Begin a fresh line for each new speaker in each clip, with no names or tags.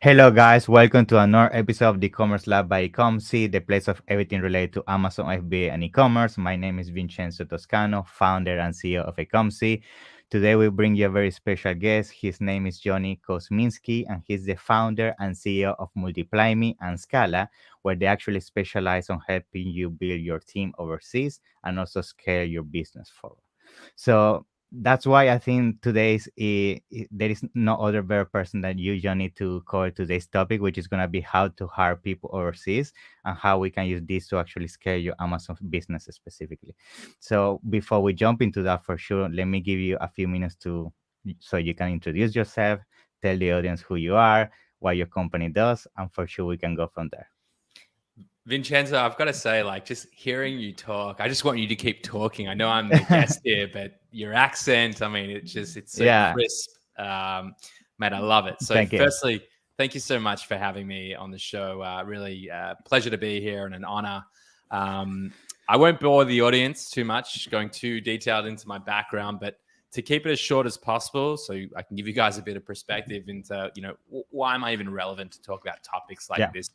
Hello, guys. Welcome to another episode of the e-commerce lab by 𝐃𝐎𝐍'𝐓, the place of everything related to Amazon FBA and e-commerce. My name is Vincenzo Toscano, founder and CEO of 𝐃𝐎𝐍'𝐓. Today, we bring you a very special guest. His name is Yoni Kozminski, and he's the founder and CEO of Multiply Me and Scala, where they actually specialize on helping you build your team overseas and also scale your business forward. So that's why I think there is no other better person than you, Johnny, to cover today's topic, which is going to be how to hire people overseas and how we can use this to actually scale your Amazon business specifically. So before we jump into that, for sure, let me give you a few minutes so you can introduce yourself, tell the audience who you are, what your company does, and for sure we can go from there.
Vincenzo, I've got to say, just hearing you talk, I just want you to keep talking. I know I'm the guest here, but your accent, I mean, it's so crisp. Mate, I love it. So firstly, thank you so much for having me on the show. Really pleasure to be here and an honor. I won't bore the audience too much, going too detailed into my background, but to keep it as short as possible, so I can give you guys a bit of perspective into, why am I even relevant to talk about topics like this?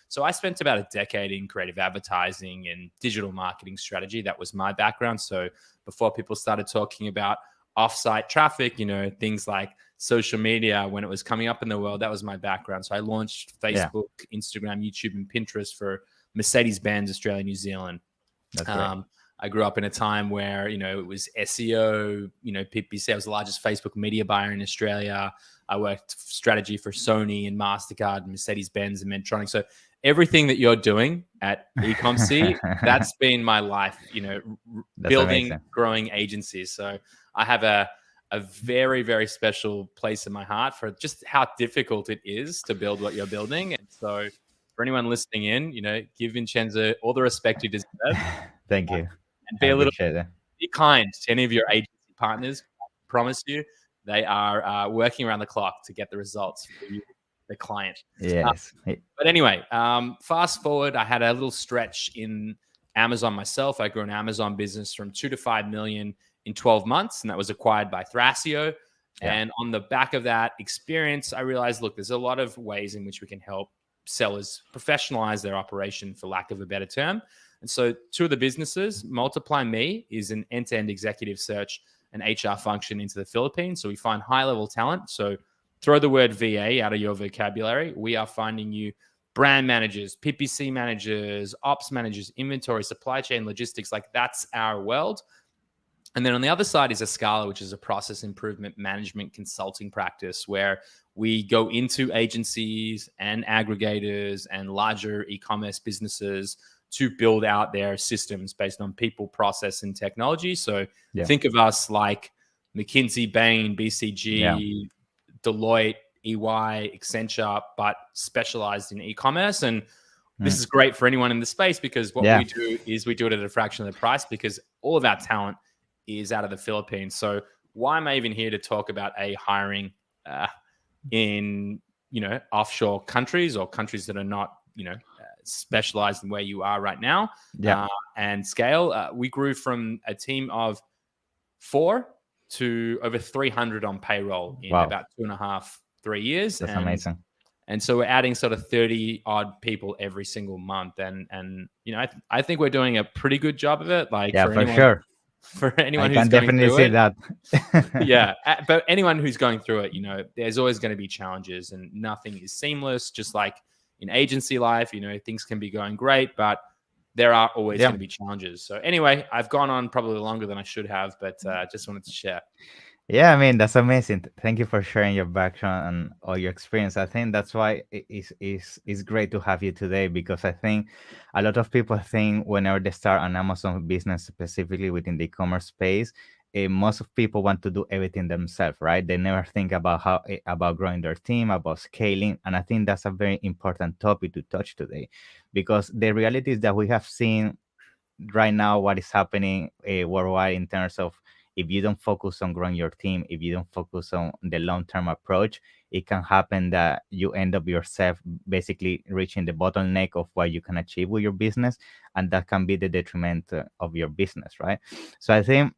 So I spent about a decade in creative advertising and digital marketing strategy. That was my background. So before people started talking about offsite traffic, things like social media, when it was coming up in the world, that was my background. So I launched Facebook, Instagram, YouTube, and Pinterest for Mercedes-Benz, Australia, New Zealand.
That's great.
I grew up in a time where, it was SEO, PPC. I was the largest Facebook media buyer in Australia. I worked strategy for Sony and MasterCard, Mercedes-Benz and Medtronic. So everything that you're doing at 𝐃𝐎𝐍'𝐶, that's been my life, building,
amazing.
Growing agencies. So I have a very, very special place in my heart for just how difficult it is to build what you're building. And so for anyone listening in, give Vincenzo all the respect you deserve.
Thank you.
And be kind to any of your agency partners. I promise you, they are working around the clock to get the results for you, the client.
Yes.
But anyway, fast forward, I had a little stretch in Amazon myself. I grew an Amazon business from 2 to 5 million in 12 months, and that was acquired by Thrasio. Yeah. And on the back of that experience, I realized, look, there's a lot of ways in which we can help sellers professionalize their operation, for lack of a better term. And so two of the businesses, Multiply Me is an end-to-end executive search and HR function into the Philippines. So we find high-level talent. So throw the word VA out of your vocabulary. We are finding you brand managers, PPC managers, ops managers, inventory, supply chain, logistics. Like, that's our world. And then on the other side is Scala, which is a process improvement management consulting practice where we go into agencies and aggregators and larger e-commerce businesses to build out their systems based on people, process, and technology. So think of us like McKinsey, Bain, BCG, Deloitte, EY, Accenture, but specialized in e-commerce. And this is great for anyone in the space because what we do is we do it at a fraction of the price because all of our talent is out of the Philippines. So why am I even here to talk about hiring in, offshore countries or countries that are not, specialized in where you are right now and scale? We grew from a team of 4 to over 300 on payroll in about 2.5, 3 years.
That's amazing.
And so we're adding sort of 30 odd people every single month. And I think we're doing a pretty good job of it. For anyone who's going through it,
I can definitely see
that. But anyone who's going through it, there's always going to be challenges and nothing is seamless. Just like in agency life, things can be going great, but there are always going to be challenges. So anyway, I've gone on probably longer than I should have, but just wanted to share.
Yeah, I mean, that's amazing. Thank you for sharing your background and all your experience. I think that's why it's great to have you today, because I think a lot of people think whenever they start an Amazon business, specifically within the e-commerce space, most of people want to do everything themselves, right? They never think about about growing their team, about scaling. And I think that's a very important topic to touch today, because the reality is that we have seen right now what is happening worldwide in terms of, if you don't focus on growing your team, if you don't focus on the long-term approach, it can happen that you end up yourself basically reaching the bottleneck of what you can achieve with your business, and that can be the detriment of your business, right? So I think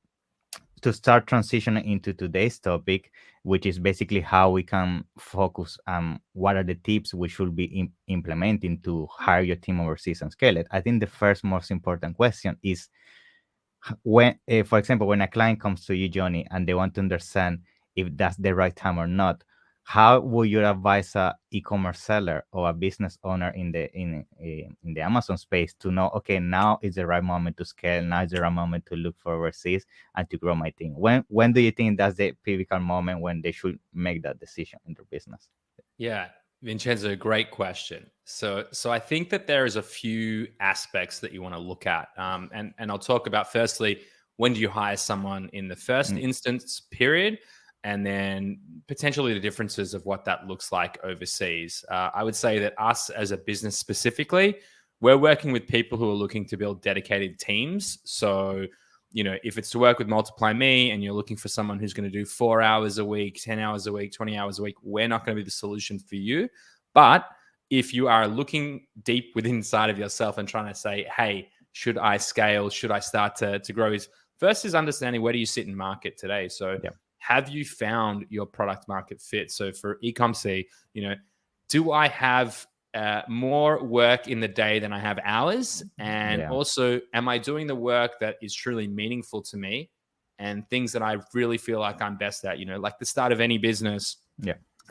to start transitioning into today's topic, which is basically how we can focus what are the tips we should be implementing to hire your team overseas and scale it. I think the first most important question is when, for example, when a client comes to you, Johnny, and they want to understand if that's the right time or not, how would you advise a e-commerce seller or a business owner in the Amazon space to know, okay, now is the right moment to scale, now is the right moment to look for overseas and to grow my team? When do you think that's the pivotal moment when they should make that decision in their business?
Yeah, Vincenzo, great question. So I think that there is a few aspects that you want to look at, and I'll talk about firstly, when do you hire someone in the first instance period, and then potentially the differences of what that looks like overseas. I would say that us as a business specifically, we're working with people who are looking to build dedicated teams. So, if it's to work with Multiply Me and you're looking for someone who's going to do 4 hours a week, 10 hours a week, 20 hours a week, we're not going to be the solution for you. But if you are looking deep within inside of yourself and trying to say, hey, should I scale? Should I start to grow? First is understanding, where do you sit in market today? So have you found your product market fit? So for 𝐃𝐎𝐍'𝐓, do I have more work in the day than I have hours? And also, am I doing the work that is truly meaningful to me and things that I really feel like I'm best at? Like the start of any business,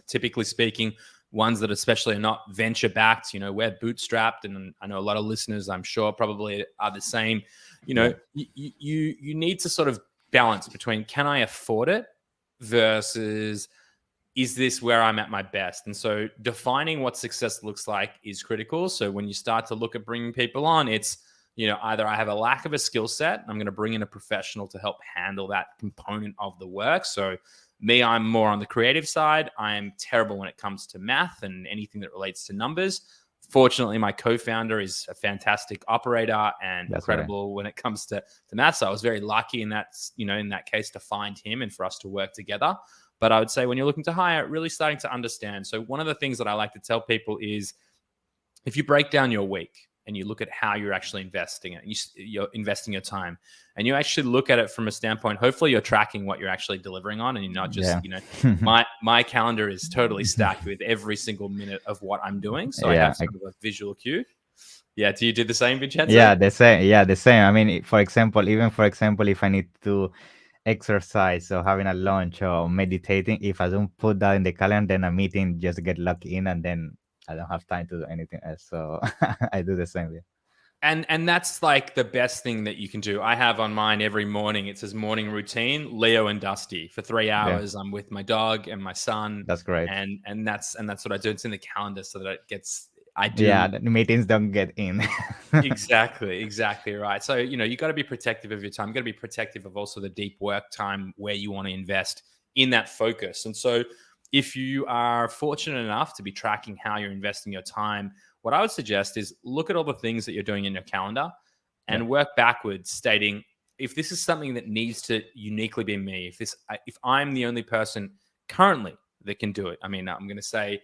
typically speaking, ones that especially are not venture backed, we're bootstrapped. And I know a lot of listeners, I'm sure, probably are the same. You need to sort of balance between, can I afford it versus, is this where I'm at my best? And so defining what success looks like is critical. So when you start to look at bringing people on, it's, either I have a lack of a skill set, I'm going to bring in a professional to help handle that component of the work. So me, I'm more on the creative side. I am terrible when it comes to math and anything that relates to numbers. Fortunately, my co-founder is a fantastic operator and incredible when it comes to math. So I was very lucky in that, in that case, to find him and for us to work together. But I would say when you're looking to hire, really starting to understand. So one of the things that I like to tell people is, if you break down your week and you look at how you're actually investing it, you're investing your time, and you actually look at it from a standpoint, hopefully you're tracking what you're actually delivering on, and you're not just, my calendar is totally stacked with every single minute of what I'm doing. So I have sort of a visual cue. Yeah. Do you do the same, Vincenzo?
Yeah, the same. Yeah, the same. I mean, for example, if I need to exercise or having a lunch or meditating, if I don't put that in the calendar, then a meeting just get locked in and then I don't have time to do anything else. So I do the same.
And that's like the best thing that you can do. I have on mine every morning, it says morning routine, Leo and Dusty. For 3 hours, I'm with my dog and my son.
That's great.
And that's what I do. It's in the calendar so that it gets, I do.
Yeah, the meetings don't get in.
Exactly right. So, you got to be protective of your time. You got to be protective of also the deep work time where you want to invest in that focus. And so if you are fortunate enough to be tracking how you're investing your time, what I would suggest is look at all the things that you're doing in your calendar and work backwards, stating, if this is something that needs to uniquely be me, if I'm the only person currently that can do it, I mean, I'm going to say,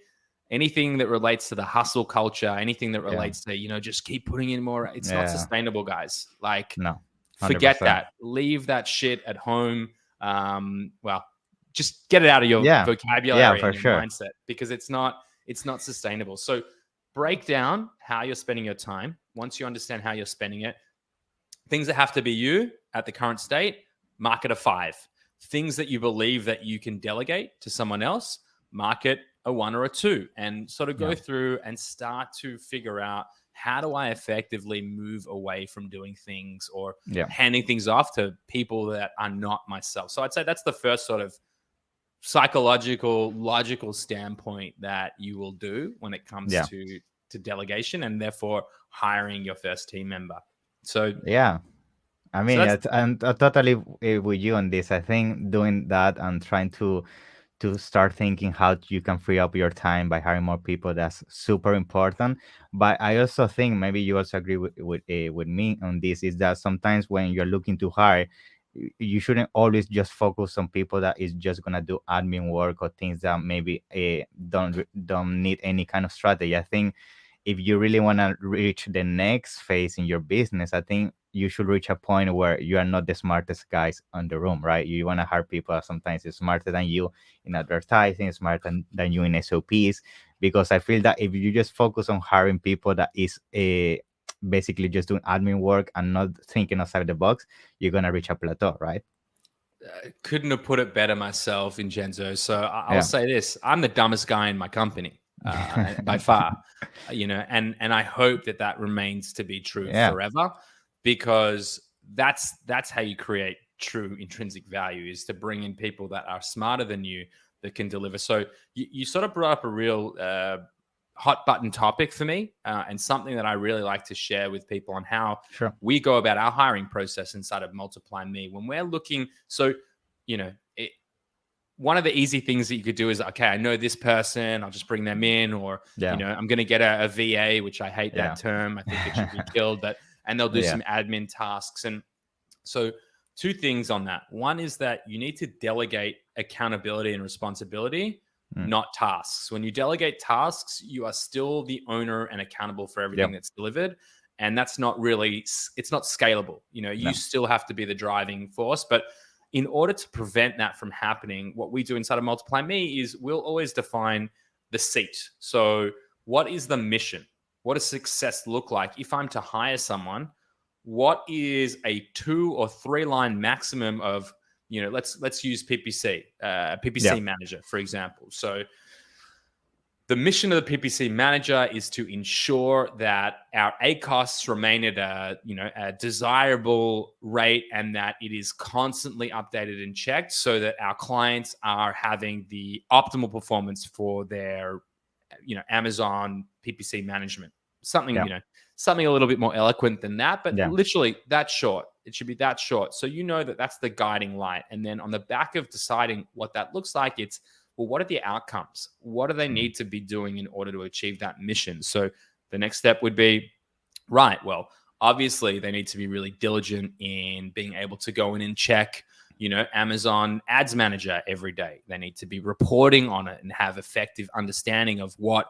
anything that relates to the hustle culture, anything that relates to, just keep putting in more. It's not sustainable, guys. Like,
no, 100%.
Forget that. Leave that shit at home. Well, just get it out of your vocabulary and your mindset, because it's not sustainable. So break down how you're spending your time. Once you understand how you're spending it, things that have to be you at the current state, mark it a 5. Things that you believe that you can delegate to someone else, mark it a 1 or a 2, and sort of go through and start to figure out, how do I effectively move away from doing things or handing things off to people that are not myself. So I'd say that's the first sort of psychological, logical standpoint that you will do when it comes to delegation, and therefore hiring your first team member. So
I mean, I'm totally with you on this. I think doing that and trying to start thinking how you can free up your time by hiring more people, that's super important. But I also think, maybe you also agree with me on this, is that sometimes when you're looking to hire, you shouldn't always just focus on people that is just gonna do admin work or things that maybe don't need any kind of strategy. I think if you really want to reach the next phase in your business, I think you should reach a point where you are not the smartest guys on the room, right? You want to hire people that sometimes is smarter than you in advertising, smarter than you in SOPs, because I feel that if you just focus on hiring people that is basically just doing admin work and not thinking outside the box, you're gonna reach a plateau, right?
Couldn't have put it better myself, Vincenzo. So I'll
Yeah.
say this: I'm the dumbest guy in my company by far. And I hope that remains to be true
Yeah.
forever, because that's how you create true intrinsic value, is to bring in people that are smarter than you, that can deliver. So you sort of brought up a real hot button topic for me, and something that I really like to share with people on how
Sure.
we go about our hiring process inside of Multiply Me when we're looking. So, one of the easy things that you could do is, okay, I know this person, I'll just bring them in, or,
Yeah.
I'm going to get a VA, which I hate that term. I think it should be killed, and they'll do some admin tasks. And so 2 things on that. One is that you need to delegate accountability and responsibility, not tasks. When you delegate tasks, you are still the owner and accountable for everything that's delivered. And that's not really, it's not scalable. You still have to be the driving force. But in order to prevent that from happening, what we do inside of Multiply Me is we'll always define the seat. So what is the mission? What does success look like? If I'm to hire someone, what is a 2 or 3 line maximum of, let's use PPC, PPC manager, for example. So the mission of the PPC manager is to ensure that our ACOS remain at a desirable rate, and that it is constantly updated and checked, so that our clients are having the optimal performance for their, Amazon PPC management. Something a little bit more eloquent than that, but literally that short. It should be that short. So that's the guiding light. And then on the back of deciding what that looks like, it's, well, what are the outcomes? What do they need to be doing in order to achieve that mission? So the next step would be, right, well, obviously they need to be really diligent in being able to go in and check, Amazon Ads Manager every day. They need to be reporting on it and have effective understanding of what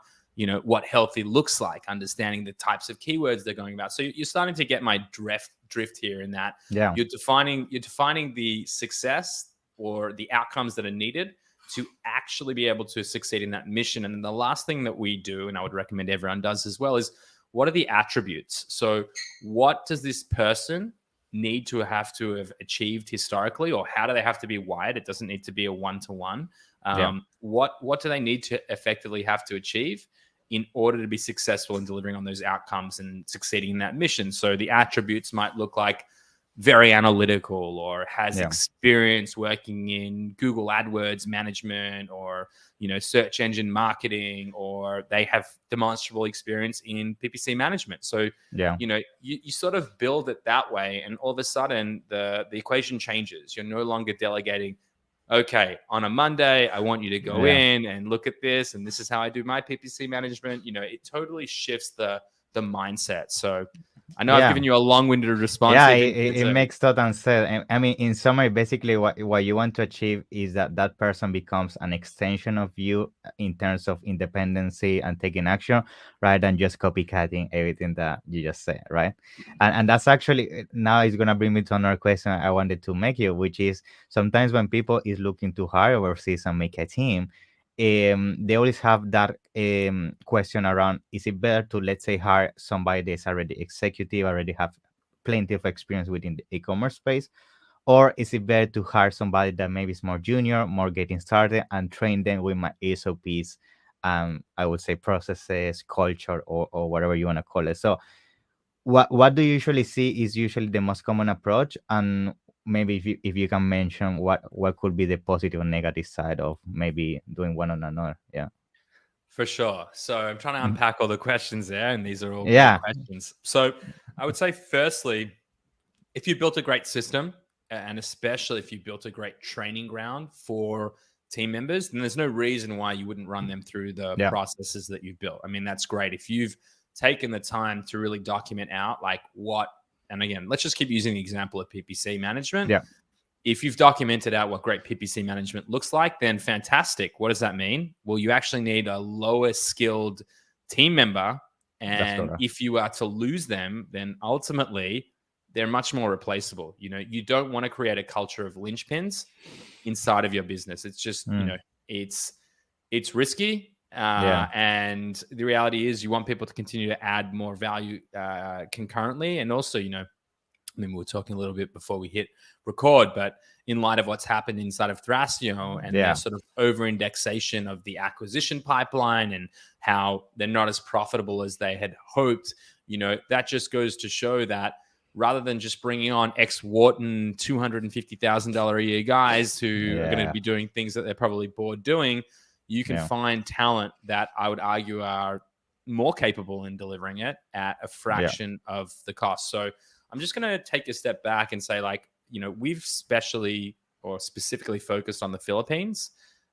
healthy looks like, understanding the types of keywords they're going about. So you're starting to get my drift here in that you're defining the success or the outcomes that are needed to actually be able to succeed in that mission. And then the last thing that we do, and I would recommend everyone does as well, is what are the attributes? So what does this person need to have achieved historically, or how do they have to be wired? It doesn't need to be a one-to-one. What do they need to effectively have to achieve in order to be successful in delivering on those outcomes and succeeding in that mission? So the attributes might look like very analytical, or has experience working in Google AdWords management, or search engine marketing, or they have demonstrable experience in PPC management. So you sort of build it that way, and all of a sudden the equation changes. You're no longer delegating, okay, on a Monday I want you to go in and look at this, and this is how I do my PPC management. It totally shifts the mindset. So I know I've given you a long-winded response.
Yeah, it makes total sense. I mean, in summary, basically what you want to achieve is that person becomes an extension of you in terms of independency and taking action, rather than just copycatting everything that you just said, right? And that's actually, now it's going to bring me to another question I wanted to make you, which is, sometimes when people is looking to hire overseas and make a team, they always have that question around, is it better to, let's say, hire somebody that's already executive, already have plenty of experience within the e-commerce space, or is it better to hire somebody that maybe is more junior, more getting started, and train them with my SOPs, I would say processes, culture, or whatever you want to call it? So what do you usually see is usually the most common approach? And maybe if you can mention what could be the positive and negative side of maybe doing one on another.
For sure. So I'm trying to unpack all the questions there, and these are all great questions. So I would say, firstly, if you built a great system, and especially if you built a great training ground for team members, then there's no reason why you wouldn't run them through the processes that you've built. I mean, that's great. If you've taken the time to really document out and again, let's just keep using the example of PPC management. If you've documented out what great PPC management looks like, then fantastic. What does that mean? Well, you actually need a lower skilled team member. And if you are to lose them, then ultimately they're much more replaceable. You don't want to create a culture of linchpins inside of your business. It's just, it's risky. And the reality is you want people to continue to add more value concurrently. And also, we were talking a little bit before we hit record, but in light of what's happened inside of Thrasio and their sort of over-indexation of the acquisition pipeline and how they're not as profitable as they had hoped, that just goes to show that rather than just bringing on ex-Wharton $250,000 a year guys who are going to be doing things that they're probably bored doing, you can find talent that I would argue are more capable in delivering it at a fraction of the cost. So I'm just going to take a step back and say, we've specifically focused on the Philippines.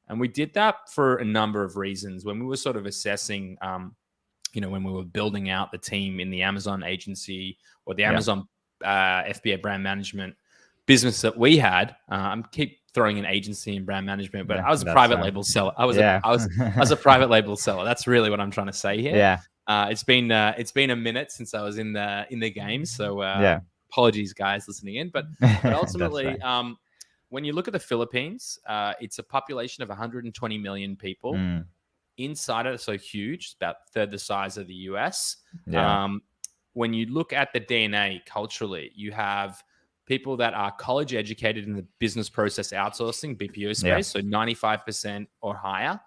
And we did that for a number of reasons. When we were sort of assessing, when we were building out the team in the Amazon agency or the Amazon FBA brand management business that we had, I keep throwing an agency and brand management, but I was a private label seller. I was a private label seller. That's really what I'm trying to say here.
Yeah.
It's been a minute since I was in the game, so apologies, guys, listening in. But ultimately, when you look at the Philippines, it's a population of 120 million people. Inside it, so huge, it's about a third the size of the US. When you look at the DNA culturally, you have people that are college educated in the business process outsourcing, BPO space, so 95% or higher.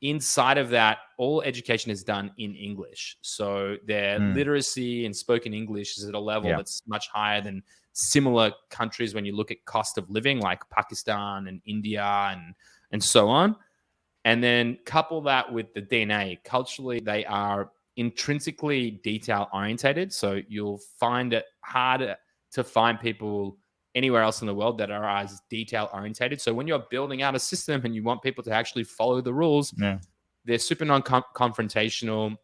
Inside of that, all education is done in English. So their literacy and spoken English is at a level that's much higher than similar countries when you look at cost of living, like Pakistan and India and so on. And then couple that with the DNA. Culturally, they are intrinsically detail orientated. So you'll find it harder to find people anywhere else in the world that are as detail orientated. So when you're building out a system and you want people to actually follow the rules, they're super non-confrontational,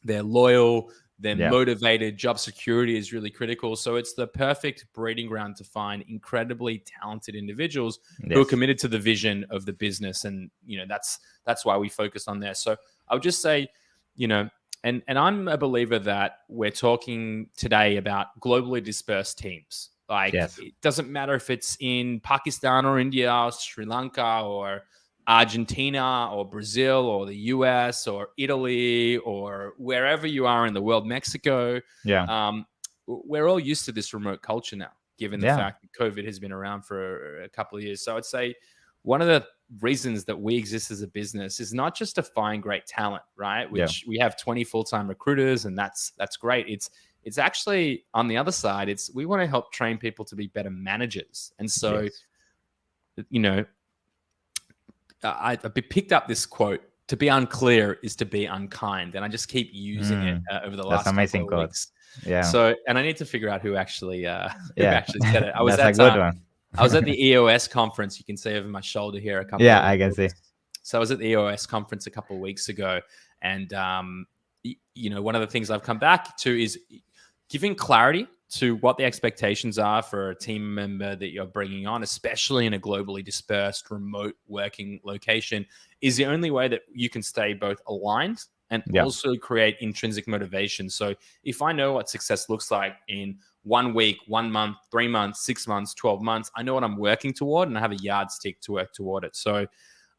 they're loyal, they're motivated, job security is really critical. So it's the perfect breeding ground to find incredibly talented individuals who are committed to the vision of the business. And, that's why we focus on there. So I would just say, and I'm a believer that we're talking today about globally dispersed teams. It doesn't matter if it's in Pakistan or India or Sri Lanka or Argentina or Brazil or the US or Italy or wherever you are in the world, Mexico. We're all used to this remote culture now, given the fact that COVID has been around for a couple of years. So I'd say one of the reasons that we exist as a business is not just to find great talent, right? Which we have 20 full-time recruiters, and that's great. It's actually on the other side, we want to help train people to be better managers. And so, I picked up this quote: "To be unclear is to be unkind," and I just keep using it over the last
amazing
couple of
quote.
weeks.
Yeah.
So, and I need to figure out who actually said it. I was
That's a good one.
I was at the EOS conference. You can see over my shoulder here a couple.
Yeah, I can see.
So I was at the EOS conference a couple of weeks ago, and one of the things I've come back to is giving clarity to what the expectations are for a team member that you're bringing on, especially in a globally dispersed remote working location, is the only way that you can stay both aligned and also create intrinsic motivation. So if I know what success looks like in 1 week, 1 month, 3 months, 6 months, 12 months, I know what I'm working toward and I have a yardstick to work toward it. So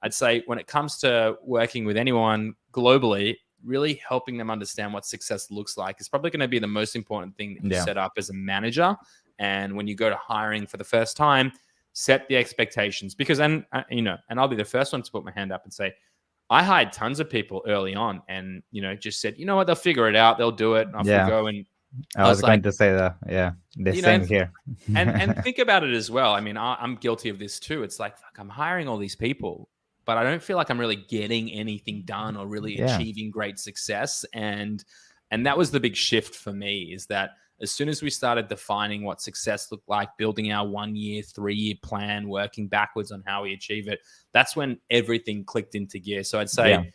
I'd say when it comes to working with anyone globally, really helping them understand what success looks like is probably going to be the most important thing that you set up as a manager. And when you go to hiring for the first time, set the expectations, because and I'll be the first one to put my hand up and say, I hired tons of people early on and, just said, what, they'll figure it out. They'll do it. And off we go. And
I was going to say that. Yeah. The same here.
and think about it as well. I mean, I'm guilty of this too. It's like, fuck, I'm hiring all these people, but I don't feel like I'm really getting anything done or really achieving great success. And that was the big shift for me, is that as soon as we started defining what success looked like, building our 1 year, 3 year plan, working backwards on how we achieve it, that's when everything clicked into gear. So I'd say,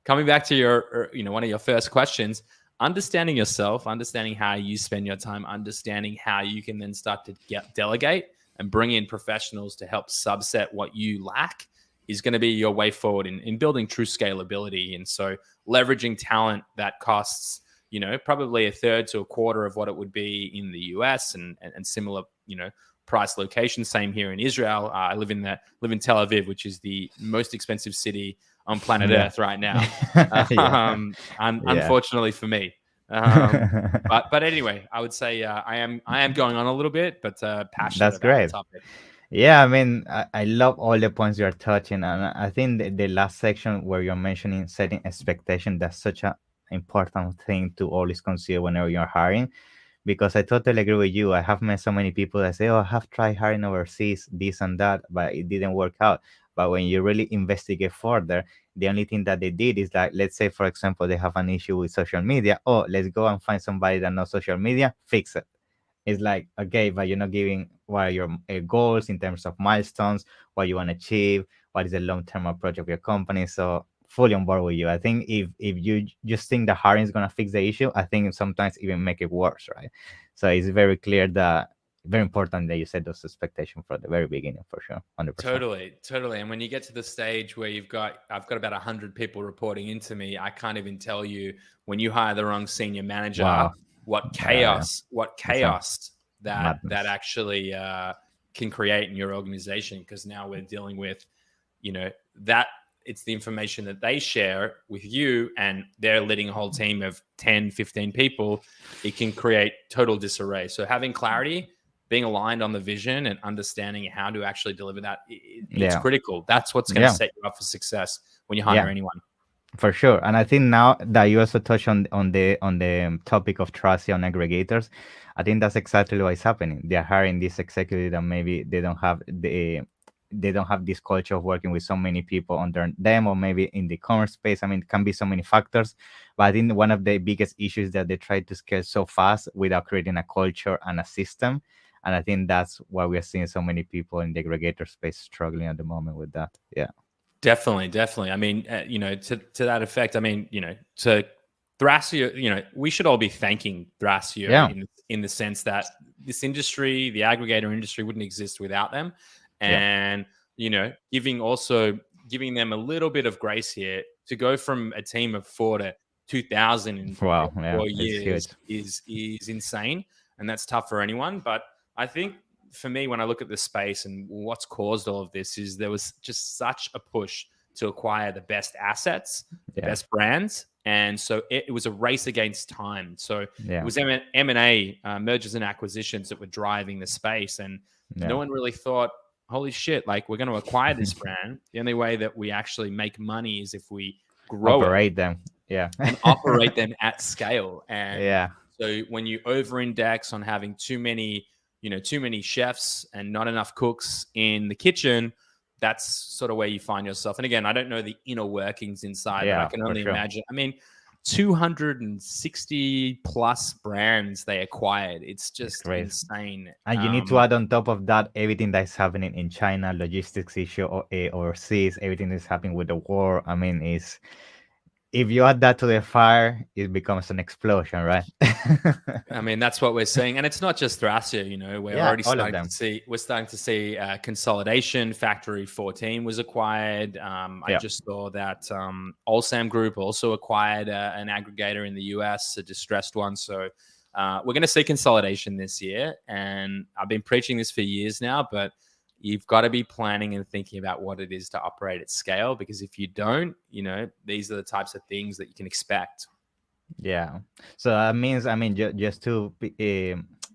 coming back to your, one of your first questions, understanding yourself, understanding how you spend your time, understanding how you can then start to delegate and bring in professionals to help subset what you lack is going to be your way forward in building true scalability. And so leveraging talent that costs probably a third to a quarter of what it would be in the US and similar, price location. Same here in Israel. I live in Tel Aviv, which is the most expensive city on planet Earth right now. Unfortunately for me. But anyway, I would say I am going on a little bit, but passionate
That's
about
great.
the topic.
Yeah, I mean, I love all the points you're touching, and I think the last section where you're mentioning setting expectation, that's such an important thing to always consider whenever you're hiring, because I totally agree with you. I have met so many people that say, "Oh, I have tried hiring overseas, this and that, but it didn't work out." But when you really investigate further, the only thing that they did is like, let's say, for example, they have an issue with social media. Oh, let's go and find somebody that knows social media, fix it. It's like, okay, but you're not giving what are your goals in terms of milestones, what you want to achieve, what is the long-term approach of your company. So fully on board with you. I think if you just think the hiring is going to fix the issue, I think sometimes even make it worse, right? So it's very clear that very important that you set those expectations from the very beginning, for sure, 100%.
Totally. And when you get to the stage where I've got about 100 people reporting into me, I can't even tell you when you hire the wrong senior manager.
Wow.
What chaos that
madness.
actually can create in your organization, because now we're dealing with, that it's the information that they share with you and they're leading a whole team of 10, 15 people. It can create total disarray. So having clarity, being aligned on the vision and understanding how to actually deliver that, it's critical. That's what's going to set you up for success when you hire anyone.
For sure. And I think now that you also touched on the topic of trust on aggregators, I think that's exactly what's happening. They're hiring this executive that maybe they don't have this culture of working with so many people under them, or maybe in the commerce space. I mean, it can be so many factors, but I think one of the biggest issues that they try to scale so fast without creating a culture and a system. And I think that's why we're seeing so many people in the aggregator space struggling at the moment with that. Yeah.
Definitely. I mean, to that effect, I mean, to Thrasio, we should all be thanking Thrasio in the sense that this industry, the aggregator industry, wouldn't exist without them. And, giving them a little bit of grace here to go from a team of 4 to 2,000 in 4 years is insane. And that's tough for anyone. But I think for me, when I look at the space and what's caused all of this, is there was just such a push to acquire the best assets, the best brands. And so it was a race against time. So it was M&A, mergers and acquisitions, that were driving the space. And no one really thought, holy shit, like, we're going to acquire this brand. The only way that we actually make money is if we
operate them.
And operate them at scale. And so when you over-index on having too many chefs and not enough cooks in the kitchen, that's sort of where you find yourself. And again, I don't know the inner workings inside, but I can only imagine. I mean, 260 plus brands they acquired. It's just insane.
And you need to add on top of that everything that's happening in China, logistics issue or overseas, everything that's happening with the war. I mean, if you add that to the fire, it becomes an explosion, right?
I mean, that's what we're seeing. And it's not just Thrasio, we're already starting to see consolidation. Factory 14 was acquired. I just saw that Allsam Group also acquired an aggregator in the US, a distressed one. So we're going to see consolidation this year. And I've been preaching this for years now, but you've got to be planning and thinking about what it is to operate at scale, because if you don't, these are the types of things that you can expect.
Yeah. So that means, I mean, just to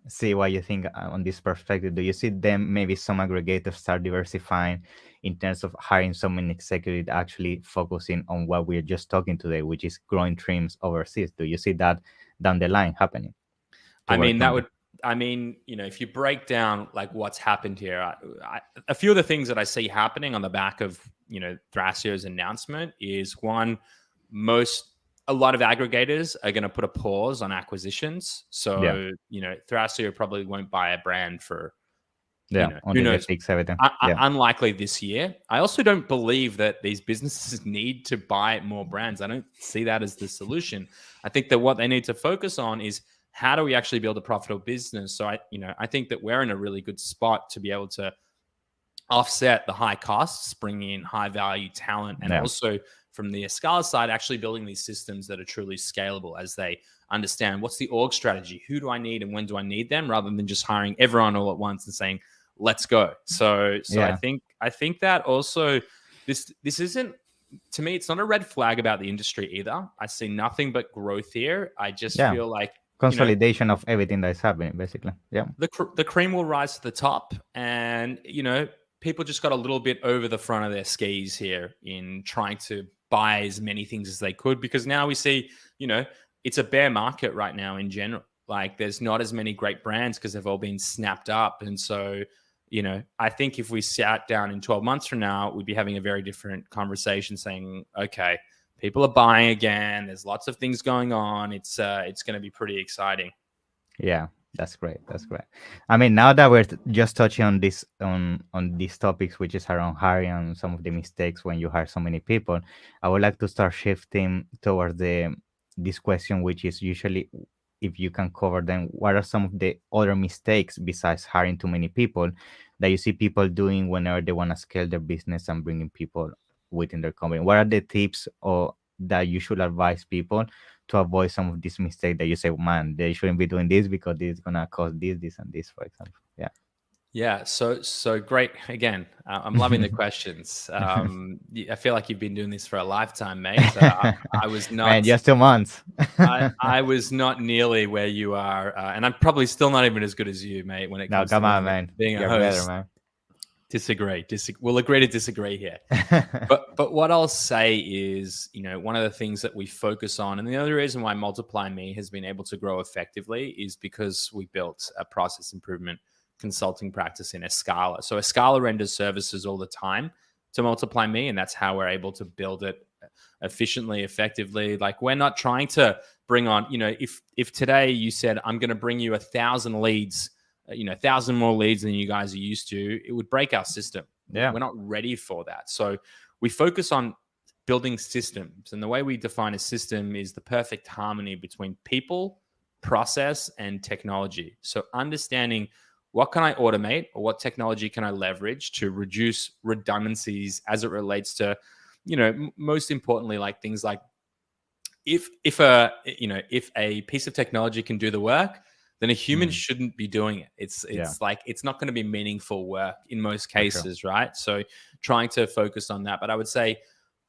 see what you think on this perspective, do you see them, maybe some aggregators start diversifying in terms of hiring so many executives actually focusing on what we're just talking today, which is growing teams overseas? Do you see that down the line happening?
If you break down like what's happened here, a few of the things that I see happening on the back of, Thrasio's announcement is, one, a lot of aggregators are going to put a pause on acquisitions. So, Thrasio probably won't buy a brand for, who knows? Unlikely this year. I also don't believe that these businesses need to buy more brands. I don't see that as the solution. I think that what they need to focus on is, how do we actually build a profitable business? So I think that we're in a really good spot to be able to offset the high costs, bringing in high value talent, and also from the Escala side, actually building these systems that are truly scalable as they understand what's the org strategy, who do I need and when do I need them, rather than just hiring everyone all at once and saying, let's go. So
Yeah.
I think that also this isn't, to me, it's not a red flag about the industry either. I see nothing but growth here. I just
Yeah.
feel like
Consolidation of everything that's happening, basically. Yeah.
the cream will rise to the top, and people just got a little bit over the front of their skis here in trying to buy as many things as they could, because now we see, it's a bear market right now in general. Like, there's not as many great brands because they've all been snapped up. And so, I think if we sat down in 12 months from now, we'd be having a very different conversation saying, okay, people are buying again. There's lots of things going on. It's going to be pretty exciting.
Yeah, that's great. That's great. I mean, now that we're just touching on this on these topics, which is around hiring and some of the mistakes when you hire so many people, I would like to start shifting towards this question, which is usually, if you can cover them, what are some of the other mistakes besides hiring too many people that you see people doing whenever they want to scale their business and bringing people within their company? What are the tips or that you should advise people to avoid some of these mistakes that you say, man, they shouldn't be doing this because this is gonna cause this and this, for example? Yeah.
Yeah, so great. Again, I'm loving the questions. I feel like you've been doing this for a lifetime, mate. I was not.
Man, just 2 months.
I was not nearly where you are, and I'm probably still not even as good as you, mate. When it comes
come
to
on, man.
being
You're
a host.
better, man.
Disagree. We'll agree to disagree here. But what I'll say is, one of the things that we focus on, and the other reason why Multiply Me has been able to grow effectively, is because we built a process improvement consulting practice in Escala. So Escala renders services all the time to Multiply Me, and that's how we're able to build it efficiently, effectively. Like, we're not trying to bring on, if today you said, I'm going to bring you 1,000 leads, 1,000 more leads than you guys are used to, it would break our system.
Yeah.
We're not ready for that. So we focus on building systems. And the way we define a system is the perfect harmony between people, process, and technology. So understanding what can I automate, or what technology can I leverage to reduce redundancies as it relates to, most importantly, like things like if a piece of technology can do the work, then a human shouldn't be doing it. It's like, it's not going to be meaningful work in most cases, right? So trying to focus on that. But I would say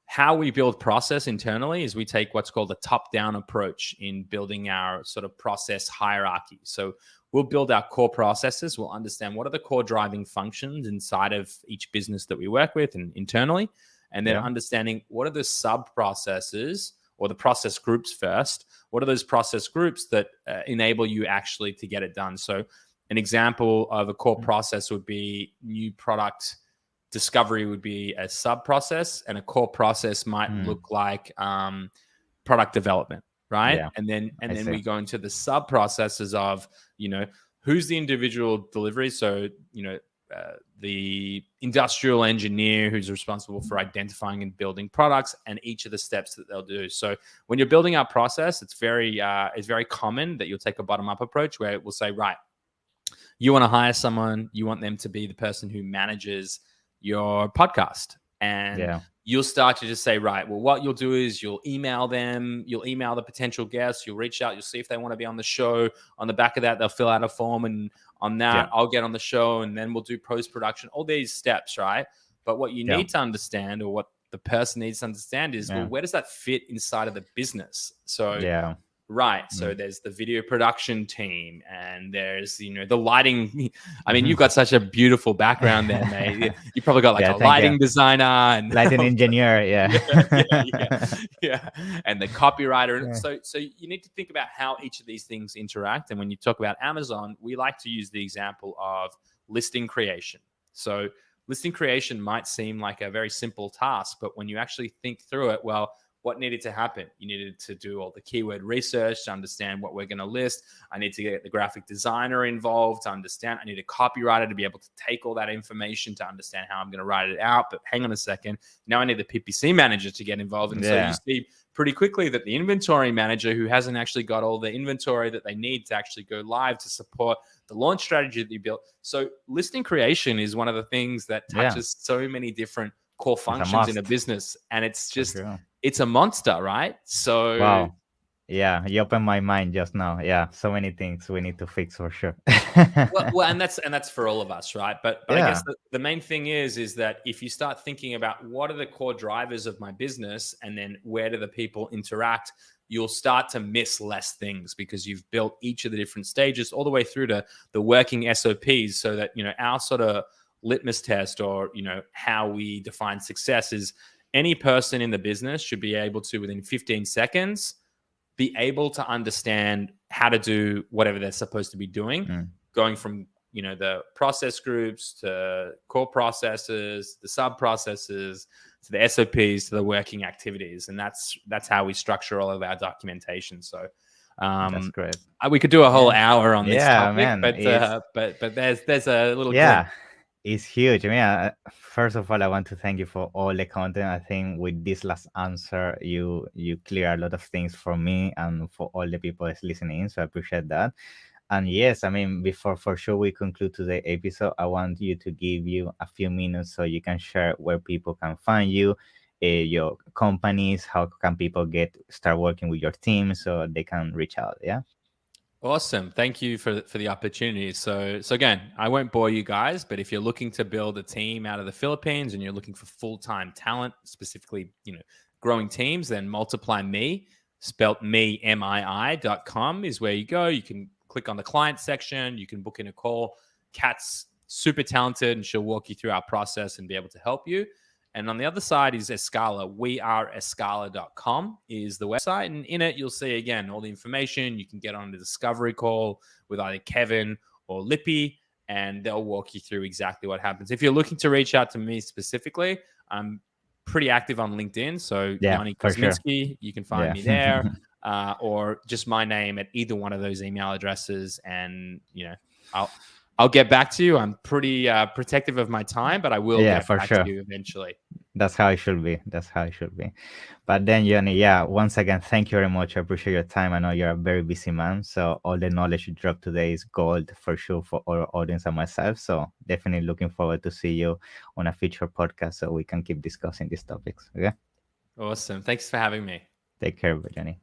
how we build process internally is we take what's called a top-down approach in building our sort of process hierarchy. So we'll build our core processes. We'll understand what are the core driving functions inside of each business that we work with and internally, and then understanding what are the sub-processes or the process groups first. What are those process groups that enable you actually to get it done? So an example of a core process would be new product discovery would be a sub-process, and a core process might look like product development, right?
Yeah.
And then we go into the sub-processes of, who's the individual delivery. So, the industrial engineer who's responsible for identifying and building products, and each of the steps that they'll do. So when you're building our process, it's very common that you'll take a bottom-up approach where it will say, right, you want to hire someone, you want them to be the person who manages your podcast. And you'll start to just say, right, well, what you'll do is you'll email them, you'll email the potential guests, you'll reach out, you'll see if they want to be on the show. On the back of that, they'll fill out a form, and on that, I'll get on the show, and then we'll do post-production, all these steps, right? But what you need to understand, or what the person needs to understand, is, well, where does that fit inside of the business? So right. So there's the video production team, and there's, the lighting. I mean, you've got such a beautiful background there, mate. You probably got like a lighting designer and
lighting engineer.
Yeah. And the copywriter. So you need to think about how each of these things interact. And when you talk about Amazon, we like to use the example of listing creation. So listing creation might seem like a very simple task, but when you actually think through it, well, what needed to happen? You needed to do all the keyword research to understand what we're going to list. I need to get the graphic designer involved to understand. I need a copywriter to be able to take all that information to understand how I'm going to write it out. But hang on a second. Now I need the PPC manager to get involved. And so you see pretty quickly that the inventory manager, who hasn't actually got all the inventory that they need to actually go live to support the launch strategy that you built. So listing creation is one of the things that touches so many different core functions in a business. And it's just, it's a monster, right? So
Wow. Yeah, you opened my mind just now. Yeah, so many things we need to fix for sure.
well, and that's for all of us, right? But I guess
Yeah,
the main thing is that if you start thinking about what are the core drivers of my business, and then where do the people interact, you'll start to miss less things because you've built each of the different stages all the way through to the working SOPs, so that our sort of litmus test, or how we define success, is any person in the business should be able to, within 15 seconds, be able to understand how to do whatever they're supposed to be doing,
mm,
going from the process groups to core processes, the sub processes, to the SOPs, to the working activities. And that's how we structure all of our documentation. So
that's
um,
great.
we could do a whole
Yeah,
hour on this
yeah,
topic,
man.
but there's a little glimpse.
Yeah, it's huge. I mean, first of all, I want to thank you for all the content. I think with this last answer, you clear a lot of things for me and for all the people that's listening. So I appreciate that. And yes, I mean, before for sure we conclude today's episode, I want you to give you a few minutes so you can share where people can find you, your companies, how can people start working with your team so they can reach out. Yeah.
Awesome. Thank you for the opportunity. So again, I won't bore you guys, but if you're looking to build a team out of the Philippines and you're looking for full-time talent, specifically, growing teams, then Multiply Me, spelt me, MII.com, is where you go. You can click on the client section, you can book in a call. Kat's super talented and she'll walk you through our process and be able to help you. And on the other side is Escala. We are escala.com is the website. And in it, you'll see, again, all the information. You can get on a discovery call with either Kevin or Lippy, and they'll walk you through exactly what happens. If you're looking to reach out to me specifically, I'm pretty active on LinkedIn. So
Yeah,
Yoni
for sure.
Kozminski, you can find
Yeah.
me there, or just my name at either one of those email addresses. And, I'll get back to you. I'm pretty protective of my time, but I will
Yeah,
get
for
back to
sure.
you eventually.
That's how it should be. That's how it should be. But then, Yoni, yeah, once again, thank you very much. I appreciate your time. I know you're a very busy man. So all the knowledge you dropped today is gold for sure for our audience and myself. So definitely looking forward to see you on a future podcast so we can keep discussing these topics. Okay.
Awesome. Thanks for having me.
Take care, Yoni.